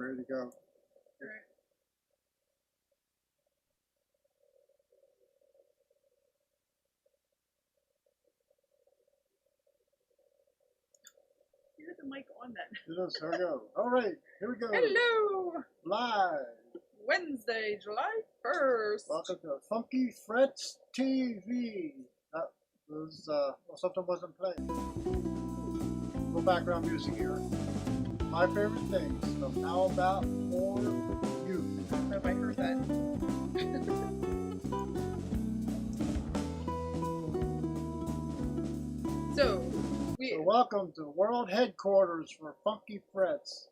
Ready to go. All right. You had the mic on then. Yes, here we go. All right, here we go. Hello! Live. Wednesday, July 1st. Welcome to Funky Frets TV. That was, something wasn't playing. A little background music here. My favorite things. So how about for you? I don't know if I heard that. So Welcome to world headquarters for Funky Frets.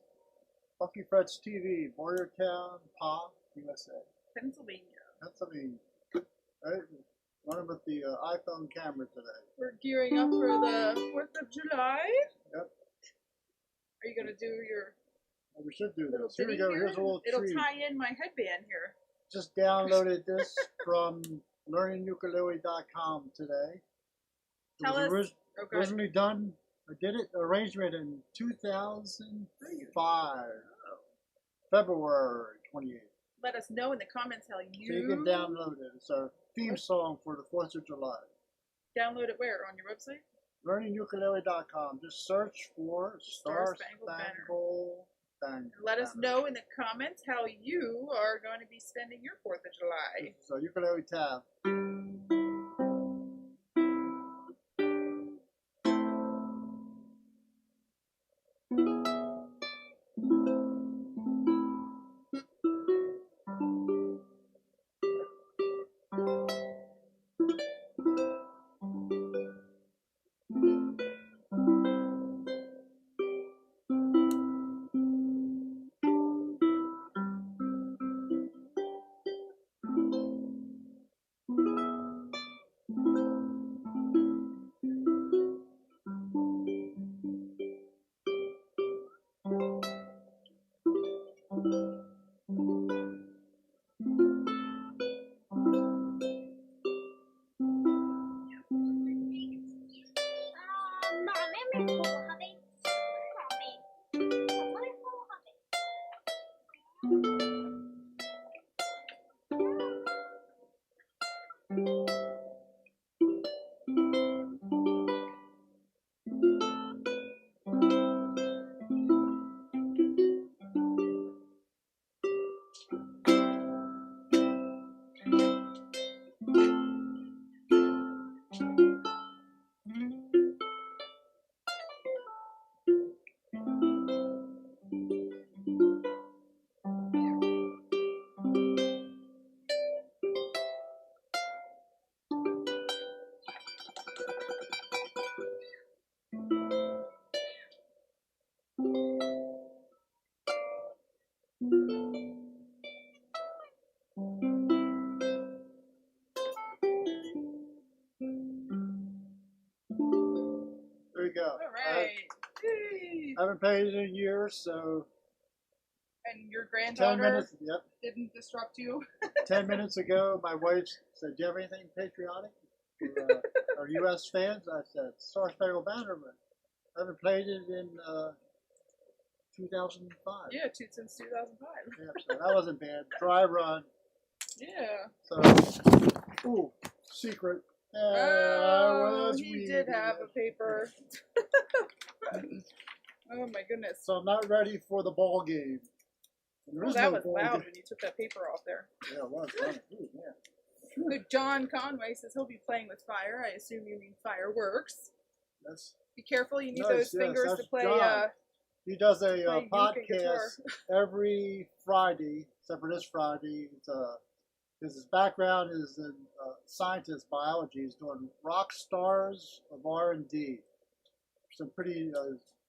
Funky Frets TV, Boyertown, Pa, USA. Pennsylvania. Pennsylvania. Right? Running with the iPhone camera today. We're gearing up for the 4th of July. Yep. Are you going to do your Well, we should do little this. Here we ditty go. here? Here's a little It'll treat. tie in my headband here. Just downloaded this from learningukulele.com today. Tell us. Okay. Originally done. I did it arrangement in 2005, February 28th. Let us know in the comments how So you can download it. It's our theme song for the 4th of July. Download it where? On your website? learningukulele.com. Just search for Star Spangled Spangled Banner. Let us know in the comments how you are going to be spending your 4th of July. So ukulele tab. There you go. All right. I haven't played it in years, so And your 10 granddaughter minutes. Yep. didn't disrupt you? 10 minutes ago, my wife said, "Do you have anything patriotic for our U.S. fans?" I said, "Star Spangled Banner," but I haven't played it in 2005. Yeah, since 2005. Yeah, so that wasn't bad. Dry run. Yeah. So, ooh, secret. Oh, he weed. did have a paper. Oh my goodness. So I'm not ready for the ball game. There Oh, is that no was ball loud game. when you took that paper off there. Yeah, it was. Ooh, yeah. Good. John Conway says he'll be playing with fire. I assume you mean fireworks. That's Be careful. You need nice, those fingers yes, to that's play. John. He does play a uke and guitar. podcast every Friday, except for this Friday. His background is in scientist biology. He's doing rock stars of R&D. Some pretty.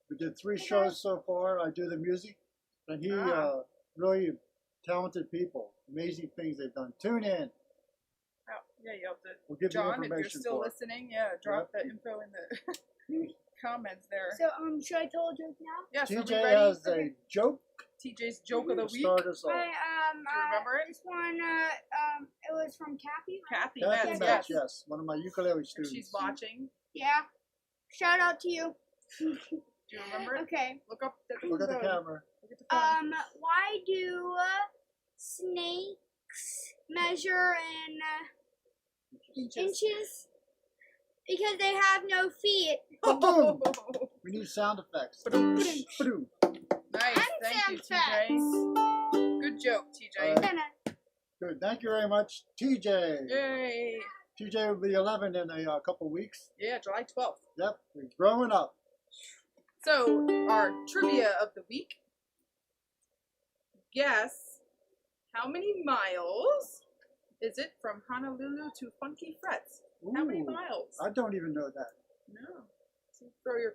We did 3 shows so far. I do the music, and he really talented people. Amazing things they've done. Tune in. Oh, yeah, you have to. We'll give John, you if you're information still for it. listening, yeah, drop the info in the comments there. So, should I tell a joke now? Yes, are we TJ ready? has a joke. TJ's joke of the to week. start us off. Do you remember it? This one, it was from Kathy. Right? Kathy Kathy Metz, Metz, yes. yes, one of my ukulele If students. she's watching. Yeah. Shout out to you. Do you remember it? Okay. Look up. Look at the camera. Look at the phone. Why do snakes measure in inches? Because they have no feet. Boom. We need sound effects. Nice. Ba-doom. Thank you, TJ. Good joke, TJ. Good. Thank you very much, TJ. Yay. TJ will be 11 in a couple weeks. Yeah, July 12th. Yep, we're growing up. So, our trivia of the week. Guess how many miles is it from Honolulu to Funky Frets? How many Ooh, miles? I don't even know that. No. So throw your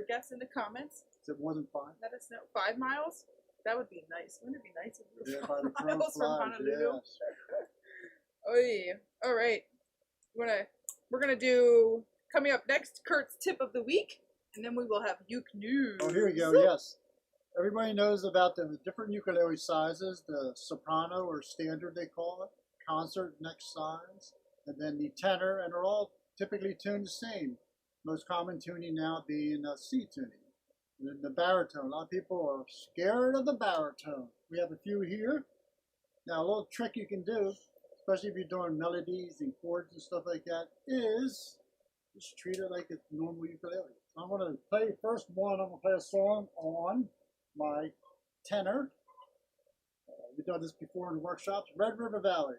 guess in the comments. Is it more than 5? Let us know. 5 miles? That would be nice. Wouldn't it be nice if we were Yeah, by the 5 crow miles from flies, Honolulu? yes. Oy. All right. We're gonna do coming up next, Kurt's tip of the week, and then we will have uke news. Oh, here we go, yes. Everybody knows about the different ukulele sizes, the soprano or standard they call it, concert next size, and then the tenor, and they're all typically tuned the same. Most common tuning now being C tuning. And then the baritone, a lot of people are scared of the baritone. We have a few here. Now a little trick you can do, especially if you're doing melodies and chords and stuff like that, is just treat it like a normal ukulele. So I'm going to play first one. I'm going to play a song on my tenor. We've done this before in the workshops. Red River Valley.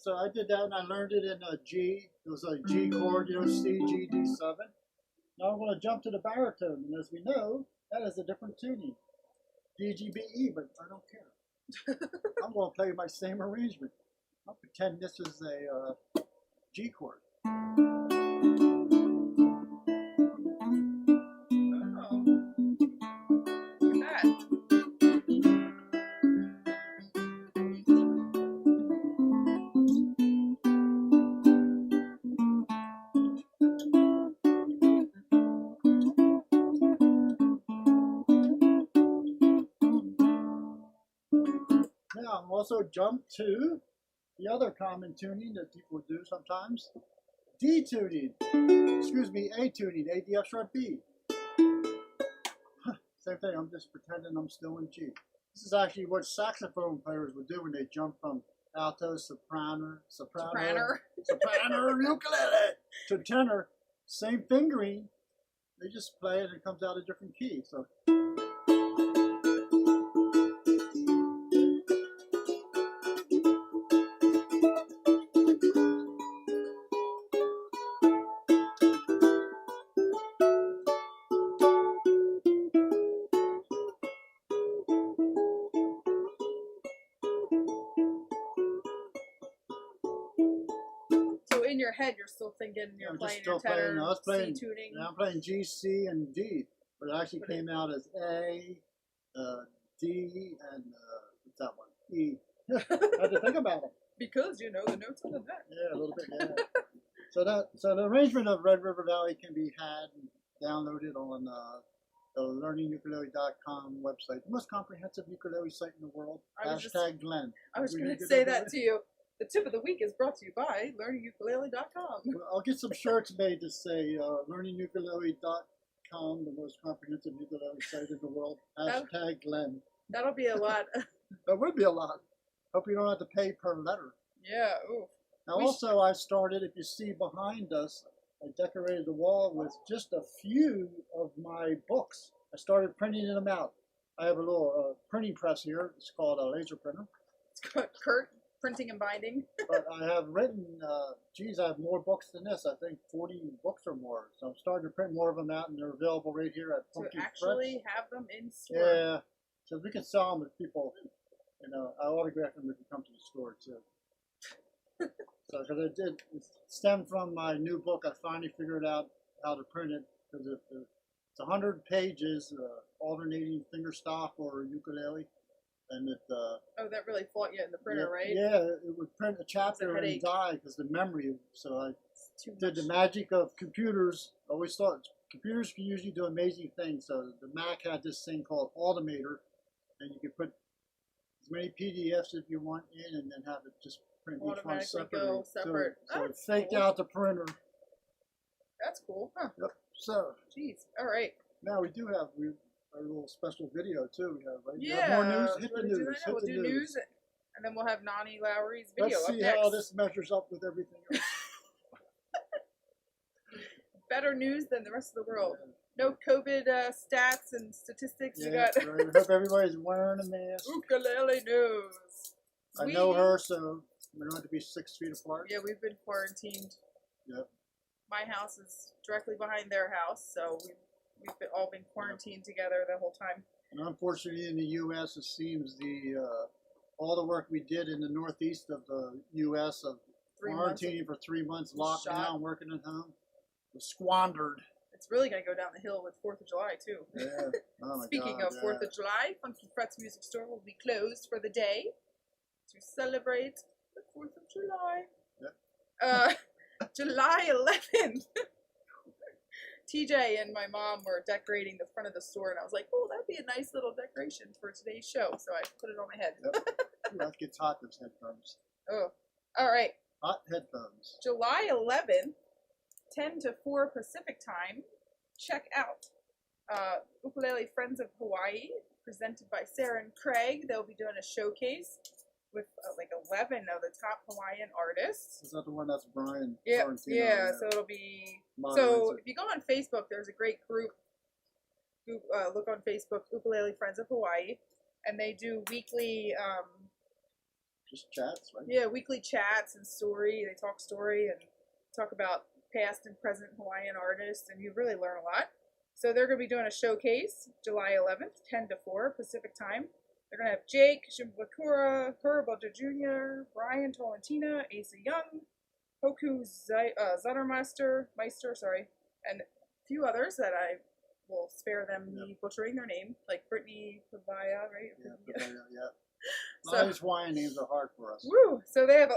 So I did that and I learned it in a G. It was a G chord, C, G, D7. Now I'm going to jump to the baritone, and as we know, that is a different tuning. D, G, B, E, but I don't care. I'm going to play my same arrangement. I'll pretend this is a G chord. Oh. Look at that. Now I'm also jump to the other common tuning that people do sometimes. D tuning. Excuse me, A tuning. A, D, F sharp, B. Same thing, I'm just pretending I'm still in G. This is actually what saxophone players would do when they jump from alto, soprano, ukulele to tenor. Same fingering. They just play it and it comes out a different key. So. So in your head, you're still thinking you're playing your tenor, C tuning. Yeah, I'm playing G, C, and D, but it actually came out as A, D, and what's that one? E. I had to think about it. Because you know the notes on the neck. Yeah, a little bit. Yeah. So the arrangement of Red River Valley can be had and downloaded on the learningukulele.com website, the most comprehensive ukulele site in the world. Hashtag Glenn. I was going to say that to you. The tip of the week is brought to you by learningukulele.com. Well, I'll get some shirts made to say learningukulele.com, the most comprehensive ukulele site in the world. Hashtag Glenn. That'll be a lot. That would be a lot. Hope you don't have to pay per letter. Yeah, oof. Now also I started, if you see behind us, I decorated the wall with just a few of my books. I started printing them out. I have a little printing press here. It's called a laser printer. It's Kurt, printing and binding. But I have written, I have more books than this. I think 40 books or more. So I'm starting to print more of them out, and they're available right here at Funky Frets. To actually have them in store. Yeah. So we can sell them if people, I autograph them if you come to the store too. So, because it stemmed from my new book, I finally figured out how to print it, because it's 100 pages, alternating fingerstop or ukulele, and it. Oh, that really fought you in the printer, right? Yeah, it would print a chapter and die because the memory. So I too did the much. magic of computers. I always thought computers can usually do amazing things. So the Mac had this thing called Automator, and you could put as many PDFs if you want in, and then have it just print each one Automatically separately. go separate. So it That's faked cool. out the printer. That's cool, huh? Yep. So Jeez. All right. now we do have our little special video too. We have, right? You Yeah. have more news. Hit you the wanna do news. that? Hit We'll the do news, and then we'll have Nani Lowery's video Let's up see next. how this measures up with everything else. Better news than the rest of the world. Yeah. No COVID stats and statistics. You Yeah, got right. I hope everybody's wearing a mask. ukulele news. I know her, so we don't have to be 6 feet apart. Yeah, we've been quarantined. Yep. My house is directly behind their house, so all been quarantined together the whole time. And unfortunately, in the U.S., it seems all the work we did in the northeast of the U.S. of 3 months. quarantining for 3 months, Shot. lockdown, working at home, was squandered. It's really going to go down the hill with 4th of July, too. Yeah. Oh my Speaking God, of 4th of July, Funky Fret's Music Store will be closed for the day to celebrate the 4th of July. Yep. July 11th. TJ and my mom were decorating the front of the store, and I was like, oh, that'd be a nice little decoration for today's show. So I put it on my head. Yep. Ooh, that gets hot, those headphones. Oh, all right. Hot headphones. July 11th, 10 to 4 Pacific time. Check out Ukulele Friends of Hawaii, presented by Sarah and Craig. They'll be doing a showcase with like 11 of the top Hawaiian artists. Is that the one that's Brian? Yeah, Sorrentino, yeah. So it'll be. moderates So it. if you go on Facebook, there's a great group. Look on Facebook, Ukulele Friends of Hawaii, and they do weekly. Just chats, right? Yeah, weekly chats and story. They talk story and talk about past and present Hawaiian artists, and you really learn a lot. So they're going to be doing a showcase July 11th, 10 to 4 Pacific time. They're going to have Jake Shimbakura, Herb Oda Jr., Brian Tolentino, Asa Young, Hoku Zuttermeister, and a few others that I will spare them me butchering their name, like Brittany Pavaya, right? Yeah. So- All these Hawaiian names are hard for us. Woo! So they have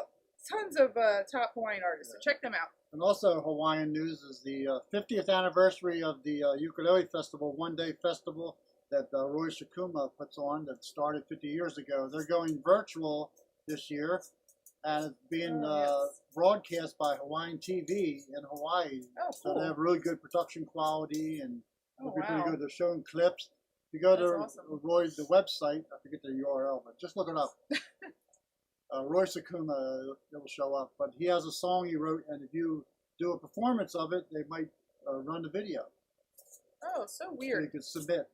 tons of top Hawaiian artists, so check them out. And also, Hawaiian news is the 50th anniversary of the Ukulele Festival, one-day festival that Roy Shikuma puts on that started 50 years ago. They're going virtual this year, and it's being broadcast by Hawaiian TV in Hawaii. Oh, So they cool. have really good production quality, and Oh, it'll be pretty wow. good. They're showing clips. If you go to That's awesome. Roy's the website, I forget the URL, but just look it up. Roy Sakuma, it will show up. But he has a song he wrote, and if you do a performance of it, they might run the video. Oh, so So you weird. could submit.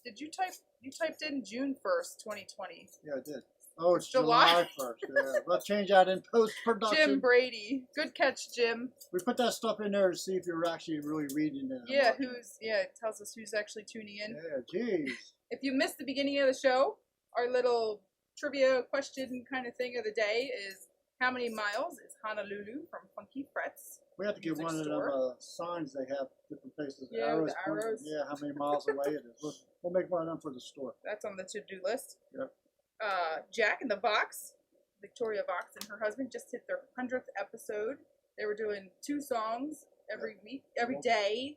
Did you typed in June 1st, 2020? Yeah, I did. Oh, it's July. July 1st. Yeah. We'll change that in post-production. Jim Brady. Good catch, Jim. We put that stuff in there to see if you're actually really reading it. Yeah, it tells us who's actually tuning in. Yeah, geez. If you missed the beginning of the show, our little trivia question kind of thing of the day is, how many miles is Honolulu from Funky Frets? We have to give Music one of store. them signs they have different places. Yeah, with the pointing- arrows. Yeah, how many miles away it is. We'll make one of them for the store. That's on the to-do list. Yep. Jack in the Box, Victoria Vox and her husband just hit their 100th episode. They were doing 2 songs every week, every day,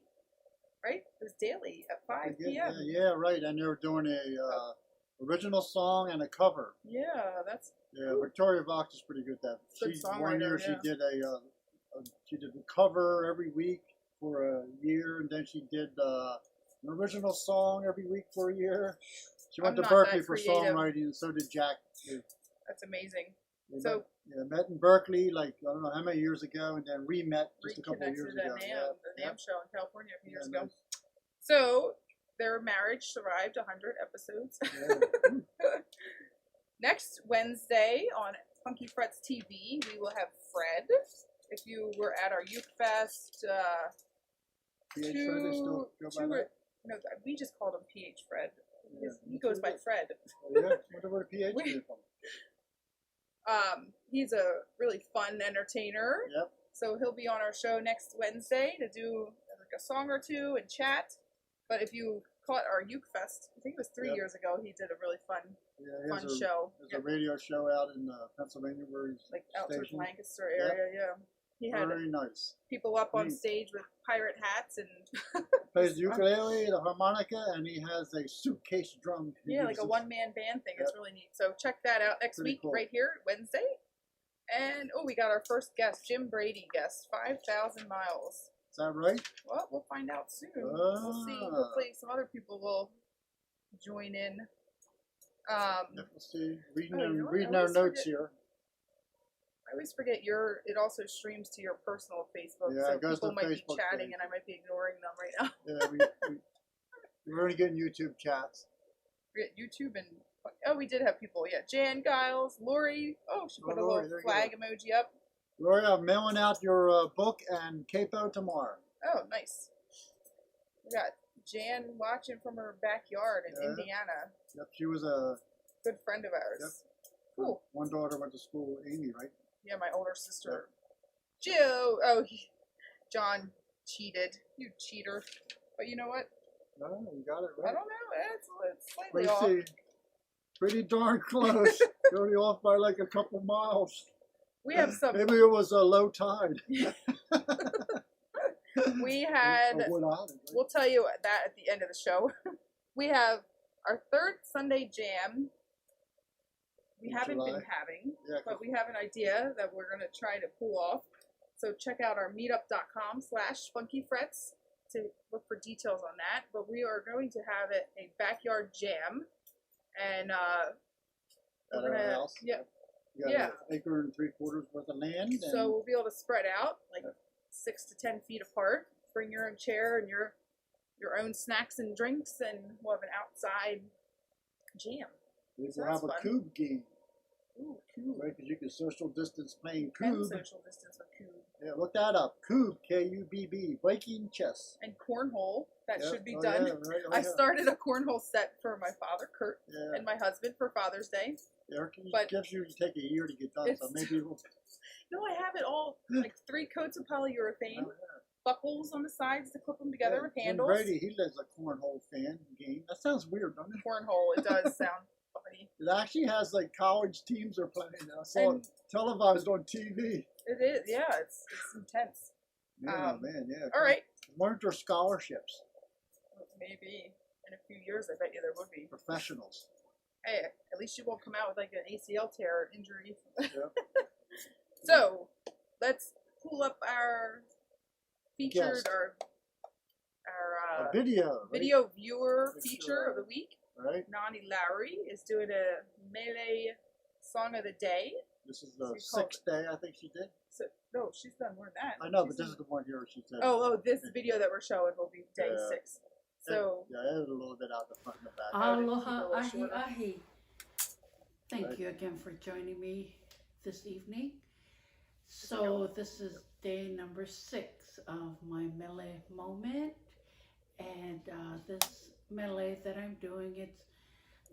right? It was daily at 5 p.m. Yeah, right. And they were doing a original song and a cover. Yeah, that's Yeah, Victoria Vox is pretty good at that. Good One year songwriter, she did a cover every week for a year, and then she did an original song every week for a year. She went I'm to not Berkeley that for creative. songwriting, and so did Jack. that's amazing. They So- met in Berkeley, like I don't know how many years ago, and then re-met just a couple of years Reconnected ago. at the NAMM show in California a few years Yeah, ago. So their marriage survived 100 episodes. nice. Yeah. Next Wednesday on Funky Frets TV, we will have Fred. If you were at our Uke Fest, PH Fred, they still go by that? no, we just called him PH Fred. Yeah. He goes by Fred. Oh, yeah, wonder where the PH came from. He's a really fun entertainer. Yep. So he'll be on our show next Wednesday to do like a song or two and chat. But if you caught our Uke Fest, I think it was 3 Yep. years ago, he did a really fun Yeah, he has show. There's a radio show out in Pennsylvania where he's Like out towards stationed. Lancaster area, yeah. He had Very nice. people up on Neat. stage with pirate hats and Plays the ukulele, the harmonica, and he has a suitcase drum. He yeah, like uses. a one-man band thing. It's Yep. really neat. So check that out next Pretty week, cool. right here, Wednesday. And oh, we got our first guest, Jim Brady guest, 5,000 miles. Is that right? Well, we'll find out soon. We'll see. Ah. Hopefully, some other people will join in. Yeah, we'll see. Reading, Oh, you know what? reading I our always notes forget. here. I always forget it also streams to your personal Facebook, Yeah, so it goes people to might Facebook be chatting page. and I might be ignoring them right now. Yeah, we're only getting YouTube chats. We got YouTube and oh, we did have people. Yeah, Jan Giles, Lori. Oh, she put a Lori, little there you flag emoji up. Lori, I'm mailing out your book and capo tomorrow. Oh, nice. We got Jan watching from her backyard in Yeah. Indiana. Yep, she was a Good friend of ours. Yep. Cool. One daughter went to school with Amy, right? Yeah, my older sister. Joe. Oh, John cheated. You cheater. But you know what? No, you got it I right. don't know. It's slightly Let's off. see. Pretty darn close. Only off by like a couple miles. We have some. Maybe it was a low tide. We had. Of Wood Island, right? We'll tell you that at the end of the show. We have our third Sunday jam. We In haven't July. been having, Yeah, but we have an idea that we're going to try to pull off. So check out our meetup.com/funkyfrets to look for details on that. But we are going to have it a backyard jam. And at we're our gonna, house. yeah. You got Yeah. an acre and 3/4 worth of land. And So we'll be able to spread out like 6 to 10 feet apart. Bring your own chair and your own snacks and drinks, and we'll have an outside jam. we so will have that's a fun. cube game, Ooh, cool. right? Because you can social distance playing And cube. social distance with Cube. Yeah, look that up. Cube, K-U-B-B, breaking chess. And cornhole, that Yep. should be Oh, done. yeah, right. Oh, I yeah. started a cornhole set for my father, Kurt, Yeah. and my husband for Father's Day. Eric, but gives you take a year to get done, so it's- maybe we'll. No, I have it all, like 3 coats of polyurethane, Oh, yeah. buckles on the sides to clip them together Yeah, with Jim handles. Brady, he does a cornhole fan game. That sounds weird, doesn't it? Cornhole, it does sound funny. It actually has like college teams are playing. I saw And- it televised on TV. It is, yeah, it's intense. Yeah, man, yeah. All right. Weren't there scholarships? Maybe in a few years, I bet you there would be. Professionals. Hey, at least you won't come out with like an ACL tear or injury. Yep. So, let's pull up our featured, Guest. our A video. Right? video viewer It's, feature of the week. Right? Nani Lowery is doing a melee song of the day. This is the She called 6th day I think she did. So, no, she's done more than that. I know, She's but this done- is the one here she said. Oh, this video that we're showing will be day Yeah. 6. So, Yeah, I added a little bit out the front and the back. Aloha, Keep it a ahi, little shorter. ahi. Thank Right. you again for joining me this evening. So this is day number 6 of my melee moment. And this melee that I'm doing, it's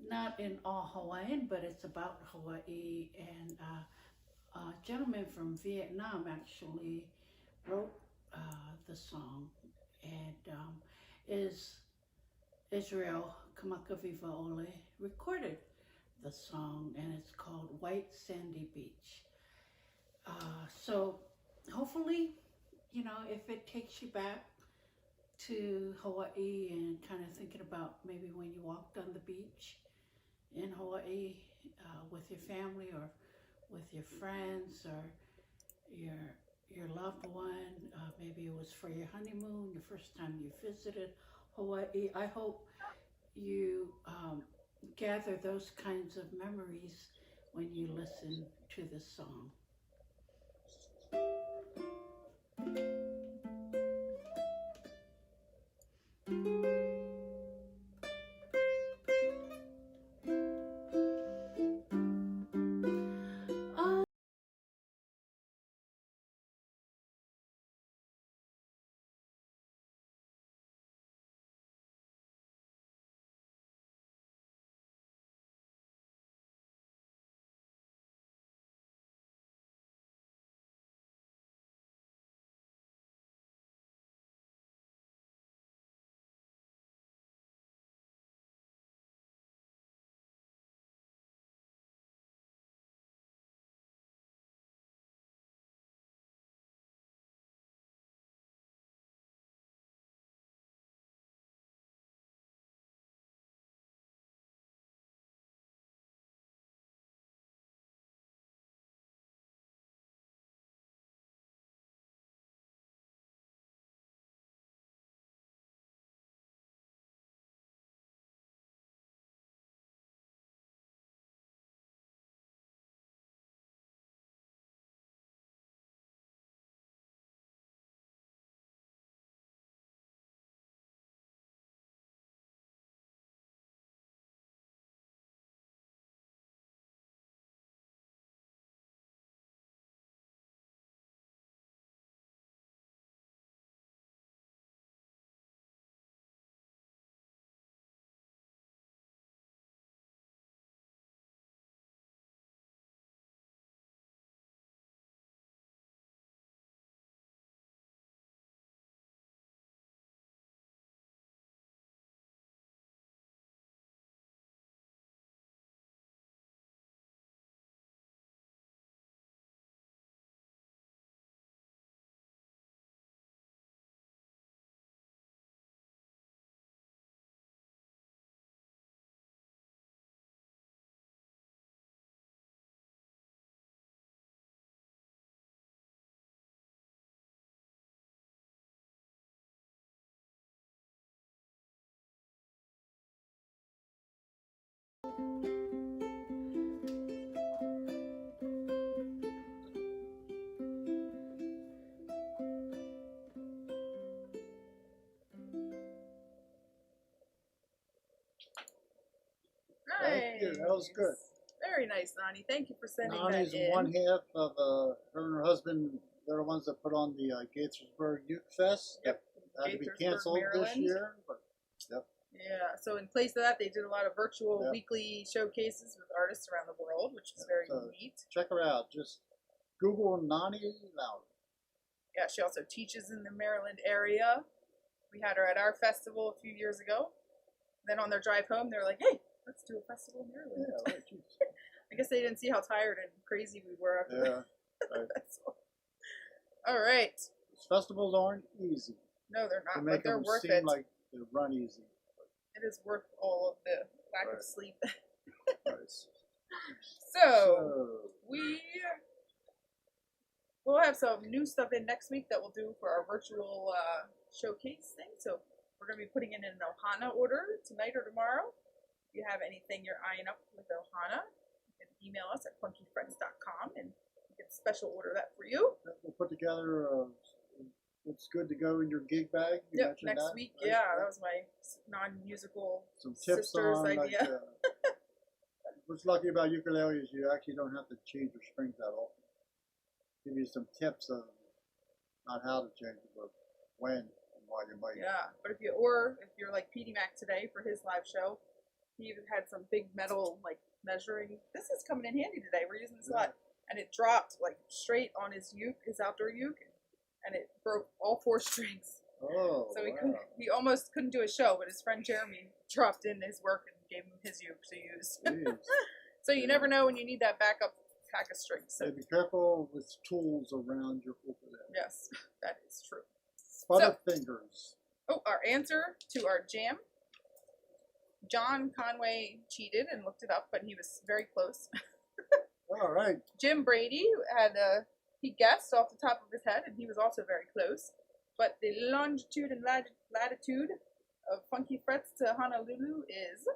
not in all Hawaiian, but it's about Hawaii. And a gentleman from Vietnam actually wrote the song. And is Israel Kamakaviva Ole recorded the song, and it's called White Sandy Beach. So hopefully, you know, if it takes you back to Hawaii and kind of thinking about maybe when you walked on the beach in Hawaii with your family or with your friends or your loved one, maybe it was for your honeymoon, the first time you visited Hawaii. I hope you gather those kinds of memories when you listen to this song. Thank you. That was good. Very nice, Nani. Thank you for sending Nani's that in. one half of her and her husband. They're the ones that put on the Gaithersburg Uke Fest. Yep. Had to be Gaithersburg, canceled this Maryland. year. But, yep. Yeah, so in place of that, they did a lot of virtual Yep. weekly showcases with artists around the world, which is very So neat. check her out. Just Google Nani Lowery. Yeah, she also teaches in the Maryland area. We had her at our festival a few years ago. Then on their drive home, they were like, hey, let's do a festival in Maryland. Yeah, right. Geez. I guess they didn't see how tired and crazy we were after Yeah. Right. that's all right. These festivals aren't easy. No, they're They not, make but they're them worth seem it. like they run easy. It is worth all of the lack Right. of sleep. Nice. So, we'll have some new stuff in next week that we'll do for our virtual showcase thing. So we're going to be putting it in an Ohana order tonight or tomorrow. If you have anything you're eyeing up with Ohana, you can email us at funkyfriends.com and we can special order that for you. We'll put together what's good to go in your gig bag. You Yep, mentioned next that, week. right? Yeah, that was my non-musical Some tips sister's on idea. what's lucky about ukulele is you actually don't have to change your strings that often. Give you some tips of not how to change it, but when and why you might. Yeah, but if you're like Petey Mac today for his live show, he even had some big metal like measuring. This is coming in handy today. We're using this a lot, and it dropped like straight on his uke, his outdoor uke, and it broke all 4 strings. Oh, So wow. he almost couldn't do a show, but his friend Jeremy dropped in his work and gave him his uke to use. Jeez. So you never know when you need that backup pack of strings. So So be careful with tools around your ukulele. yes, that is true. Butterfingers. Oh, our answer to our jam. John Conway cheated and looked it up, but he was very close. All right. Jim Brady had he guessed off the top of his head, and he was also very close. But the longitude and latitude of Funky Frets to Honolulu is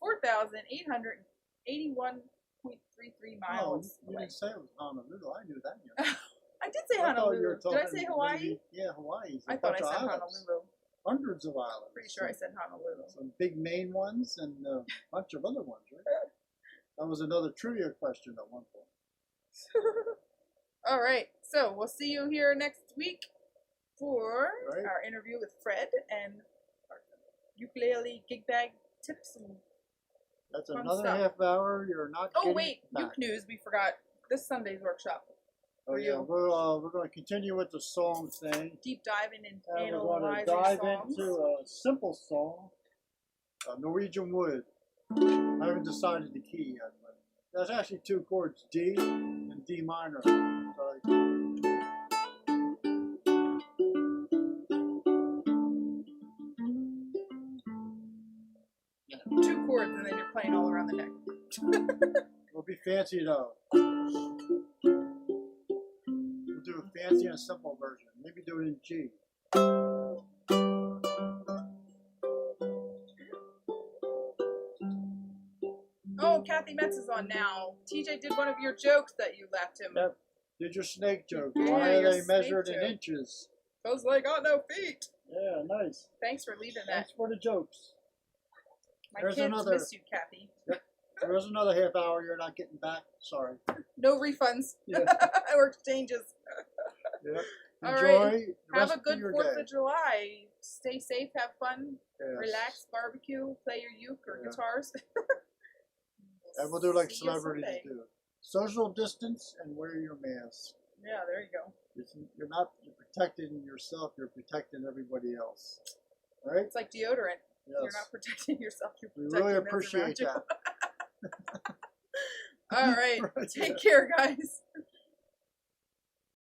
4,881.33 miles Oh, you away. didn't say it was Honolulu. I knew that. You know. I did say I thought you were Honolulu. Did I talking say Hawaii? maybe- yeah, Hawaii. I thought I said Honolulu. Hundreds of islands. Pretty sure I said Honolulu. Some big main ones and a bunch of other ones, right? That was another trivia question at one point. All right, so we'll see you here next week for Right. our interview with Fred and our ukulele gig bag tips. And That's Fun another stuff. half hour. You're not. oh getting wait, back. uke news. We forgot this Sunday's workshop. Oh for yeah, you. we're going to continue with the song thing. Deep diving and And we're going to analyzing dive songs. into a simple song, Norwegian Wood. I haven't decided the key yet, but there's actually 2 chords, D and D minor. So 2 chords, and then you're playing all around the neck. we'll be fancy though. We'll do a fancy and a simple version. Maybe do it in G. Oh, Kathy Metz is on now. TJ did one of your jokes that you left him. Yep. Did your snake joke. Yeah, Why are your they measured snake in joke. inches? Those like got no feet. Yeah, nice. Thanks for leaving that. Thanks for the jokes. My There's kids another- miss you, Kathy. There is another half hour you're not getting back. Sorry. No refunds Yeah. or exchanges. Yep. All Enjoy right. the Have rest a good of your 4th day. of July. Stay safe, have fun, Yes. relax, barbecue, play your uke or Yeah. guitars. And we'll do like See you celebrities Sunday. do. Social distance and wear your mask. Yeah, there you go. You're protecting yourself, you're protecting everybody else. All right? It's like deodorant. Yes. You're not protecting yourself. You're We protecting really those around appreciate you. that. All right. Right, Take yeah. care, guys.